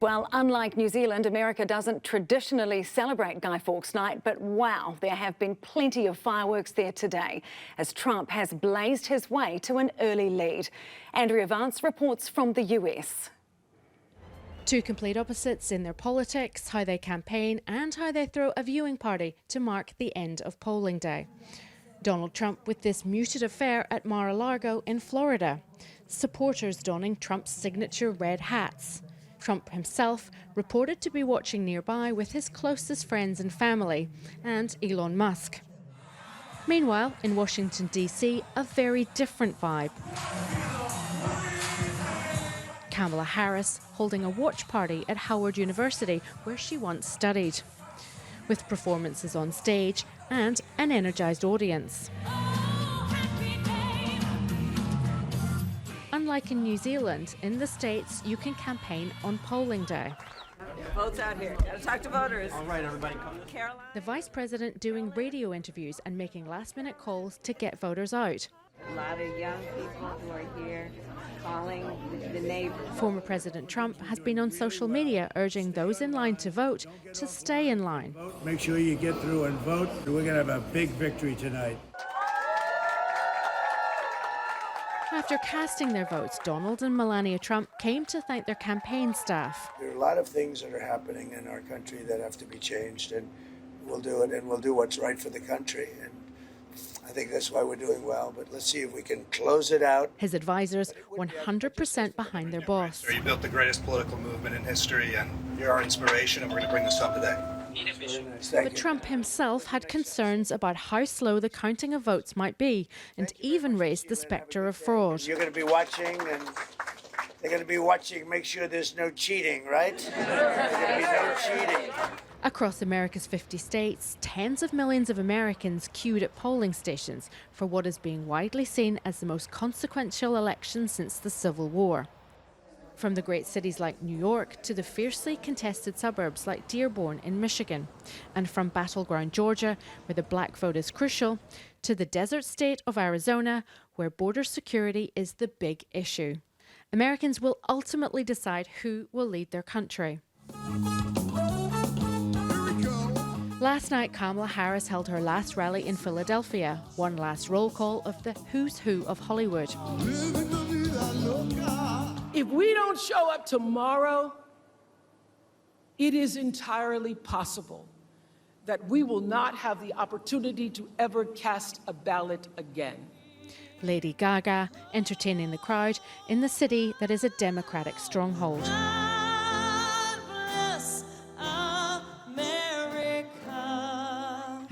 Well, unlike New Zealand, America doesn't traditionally celebrate Guy Fawkes Night, but wow, there have been plenty of fireworks there today as Trump has blazed his way to an early lead. Andrea Vance reports from the US. Two complete opposites in their politics, how they campaign and how they throw a viewing party to mark the end of polling day. Donald Trump with this muted affair at Mar-a-Lago in Florida. Supporters donning Trump's signature red hats. Trump himself reported to be watching nearby with his closest friends and family, and Elon Musk. Meanwhile, in Washington, D.C., a very different vibe. Kamala Harris holding a watch party at Howard University, where she once studied, with performances on stage and an energised audience. Unlike in New Zealand, in the States, you can campaign on polling day. Votes out here. Gotta talk to voters. All right, everybody, come. Caroline. The vice president doing radio interviews and making last-minute calls to get voters out. A lot of young people who are here calling the neighbors. Former President Trump has been on social media urging those in line to vote to stay in line. Make sure you get through and vote. We're going to have a big victory tonight. After casting their votes, Donald and Melania Trump came to thank their campaign staff. There are a lot of things that are happening in our country that have to be changed, and we'll do it, and we'll do what's right for the country. And I think that's why we're doing well, but let's see if we can close it out. His advisors 100% behind their boss. You built the greatest political movement in history, and you're our inspiration, and we're going to bring this up today. But Trump himself had concerns about how slow the counting of votes might be, and even raised the spectre of fraud. You're going to be watching, and they're going to be watching, make sure there's no cheating, right? There's going to be no cheating. Across America's 50 states, tens of millions of Americans queued at polling stations for what is being widely seen as the most consequential election since the Civil War. From the great cities like New York to the fiercely contested suburbs like Dearborn in Michigan, and from battleground Georgia, where the black vote is crucial, to the desert state of Arizona, where border security is the big issue. Americans will ultimately decide who will lead their country. Last night, Kamala Harris held her last rally in Philadelphia, one last roll call of the who's who of Hollywood. If we don't show up tomorrow, it is entirely possible that we will not have the opportunity to ever cast a ballot again. Lady Gaga entertaining the crowd in the city that is a Democratic stronghold.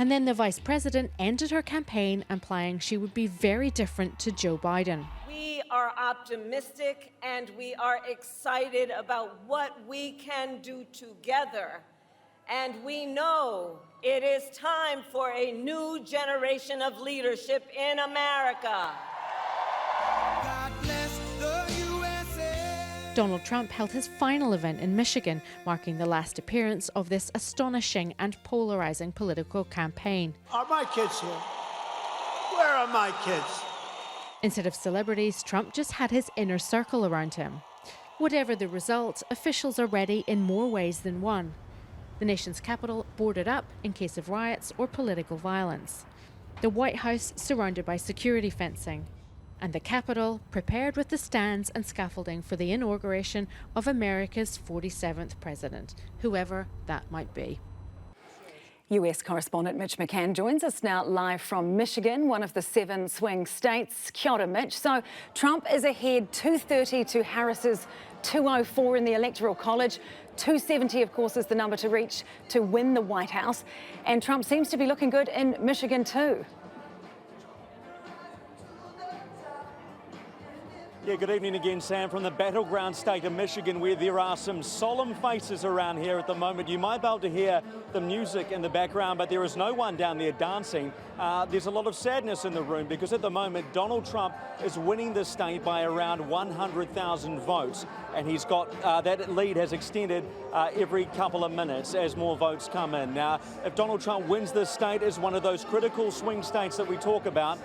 And then the vice president ended her campaign implying she would be very different to Joe Biden. We are optimistic and we are excited about what we can do together. And we know it is time for a new generation of leadership in America. God bless the USA. Donald Trump held his final event in Michigan, marking the last appearance of this astonishing and polarizing political campaign. Are my kids here? Where are my kids? Instead of celebrities, Trump just had his inner circle around him. Whatever the result, officials are ready in more ways than one. The nation's capital boarded up in case of riots or political violence. The White House surrounded by security fencing. And the Capitol prepared with the stands and scaffolding for the inauguration of America's 47th president, whoever that might be. US correspondent Mitch McCann joins us now live from Michigan, one of the 7 swing states. Kia ora, Mitch. So Trump is ahead 230 to Harris's 204 in the Electoral College. 270, of course, is the number to reach to win the White House. And Trump seems to be looking good in Michigan too. Yeah, good evening again, Sam, from the battleground state of Michigan, where there are some solemn faces around here at the moment. You might be able to hear the music in the background, but there is no one down there dancing. There's a lot of sadness in the room because at the moment Donald Trump is winning the state by around 100,000 votes, and he's got that lead has extended every couple of minutes as more votes come in. Now, if Donald Trump wins this state as one of those critical swing states that we talk about,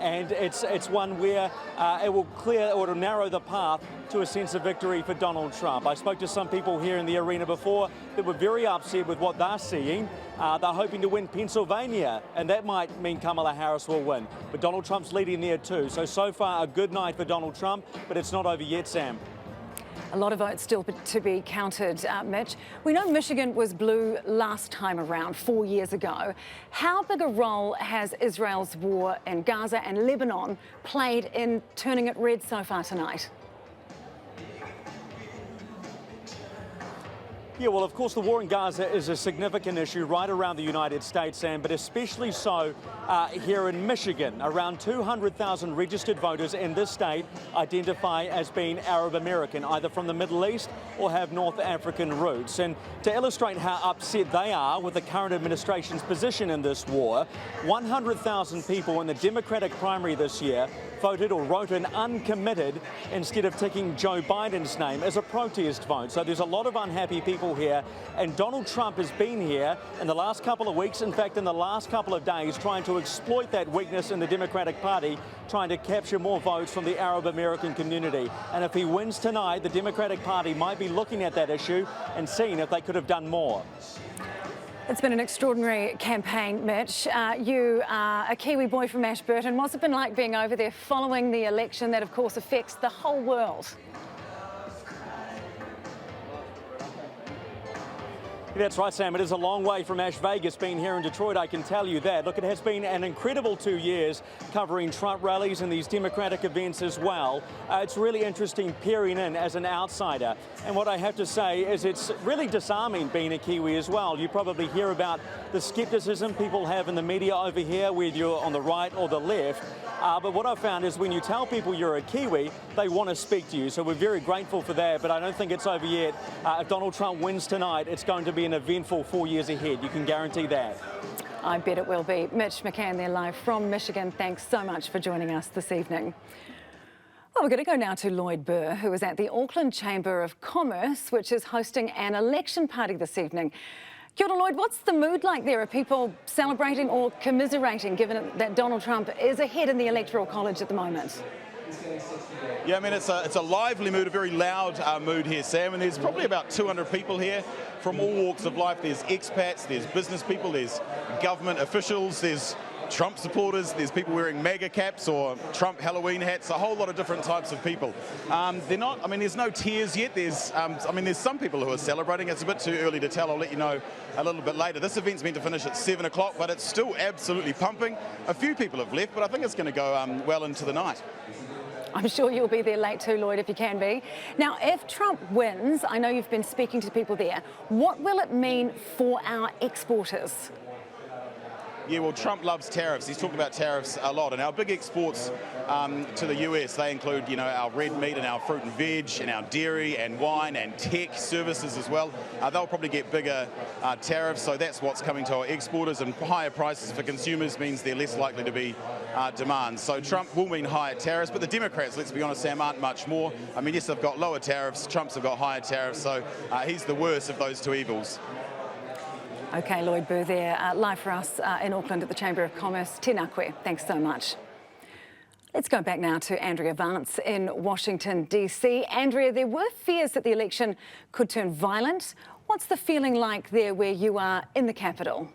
and it's one where it will clear or it'll narrow the path to a sense of victory for Donald Trump. I spoke to some people here in the arena before that were very upset with what they're seeing. They're hoping to win Pennsylvania, and that might mean Kamala Harris will win. But Donald Trump's leading there too. So far a good night for Donald Trump, but it's not over yet, Sam. A lot of votes still to be counted, Mitch. We know Michigan was blue last time around, 4 years ago. How big a role has Israel's war in Gaza and Lebanon played in turning it red so far tonight? Yeah, well, of course, the war in Gaza is a significant issue right around the United States, Sam, but especially so here in Michigan. Around 200,000 registered voters in this state identify as being Arab American, either from the Middle East or have North African roots. And to illustrate how upset they are with the current administration's position in this war, 100,000 people in the Democratic primary this year voted or wrote in uncommitted instead of ticking Joe Biden's name as a protest vote. So there's a lot of unhappy people here, and Donald Trump has been here in the last couple of weeks, in fact in the last couple of days, trying to exploit that weakness in the Democratic Party, trying to capture more votes from the Arab American community. And if he wins tonight, the Democratic Party might be looking at that issue and seeing if they could have done more. It's been an extraordinary campaign, Mitch. You are a Kiwi boy from Ashburton. What's it been like being over there following the election that, of course, affects the whole world? That's right, Sam. It is a long way from Ash Vegas being here in Detroit, I can tell you that. Look, it has been an incredible 2 years covering Trump rallies and these Democratic events as well. It's really interesting peering in as an outsider. And what I have to say is it's really disarming being a Kiwi as well. You probably hear about the skepticism people have in the media over here, whether you're on the right or the left. But what I've found is when you tell people you're a Kiwi, they want to speak to you. So we're very grateful for that, but I don't think it's over yet. If Donald Trump wins tonight, it's going to be an eventful 4 years ahead. You can guarantee that. I bet it will be. Mitch McCann there live from Michigan. Thanks so much for joining us this evening. Well, we're going to go now to Lloyd Burr, who is at the Auckland Chamber of Commerce, which is hosting an election party this evening. Kia ora, Lloyd, what's the mood like there? Are people celebrating or commiserating, given that Donald Trump is ahead in the Electoral College at the moment? Yeah, I mean, it's a lively mood, a very loud mood here, Sam, and there's probably about 200 people here from all walks of life. There's expats, there's business people, there's government officials, there's Trump supporters, there's people wearing MAGA caps or Trump Halloween hats, a whole lot of different types of people. There's no tears yet. There's some people who are celebrating. It's a bit too early to tell. I'll let you know a little bit later. This event's meant to finish at 7 o'clock, but it's still absolutely pumping. A few people have left, but I think it's going to go well into the night. I'm sure you'll be there late too, Lloyd, if you can be. Now, if Trump wins, I know you've been speaking to people there, what will it mean for our exporters? Yeah, well, Trump loves tariffs. He's talked about tariffs a lot. And our big exports to the US, they include, our red meat and our fruit and veg and our dairy and wine and tech services as well. They'll probably get bigger tariffs. So that's what's coming to our exporters. And higher prices for consumers means they're less likely to be demand. So Trump will mean higher tariffs. But the Democrats, let's be honest, Sam, aren't much more. I mean, yes, they've got lower tariffs. Trump's have got higher tariffs. So he's the worst of those two evils. OK, Lloyd Burr there, live for us in Auckland at the Chamber of Commerce. Tēnā koe. Thanks so much. Let's go back now to Andrea Vance in Washington, D.C. Andrea, there were fears that the election could turn violent. What's the feeling like there where you are in the capital?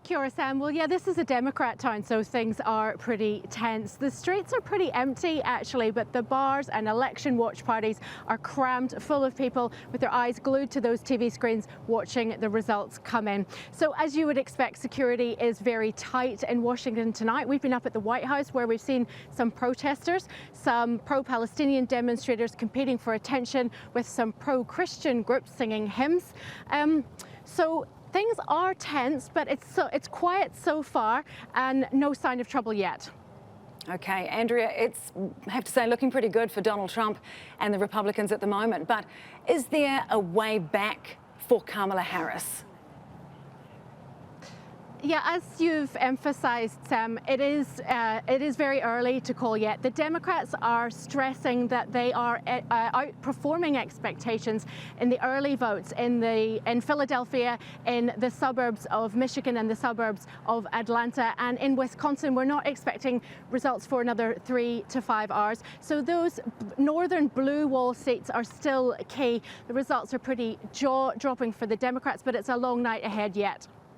Kia ora, Sam. Well, yeah, this is a Democrat town, so things are pretty tense. The streets are pretty empty, actually, but the bars and election watch parties are crammed full of people with their eyes glued to those TV screens watching the results come in. So as you would expect, security is very tight in Washington tonight. We've been up at the White House where we've seen some protesters, some pro-Palestinian demonstrators competing for attention with some pro-Christian groups singing hymns. So things are tense, but it's quiet so far and no sign of trouble yet. OK, Andrea, it's, I have to say, looking pretty good for Donald Trump and the Republicans at the moment. But is there a way back for Kamala Harris? Yeah, as you've emphasised, Sam, it is very early to call yet. The Democrats are stressing that they are outperforming expectations in the early votes in Philadelphia, in the suburbs of Michigan and the suburbs of Atlanta, and in Wisconsin. We're not expecting results for another 3 to 5 hours. So those northern blue wall seats are still key. The results are pretty jaw-dropping for the Democrats, but it's a long night ahead yet.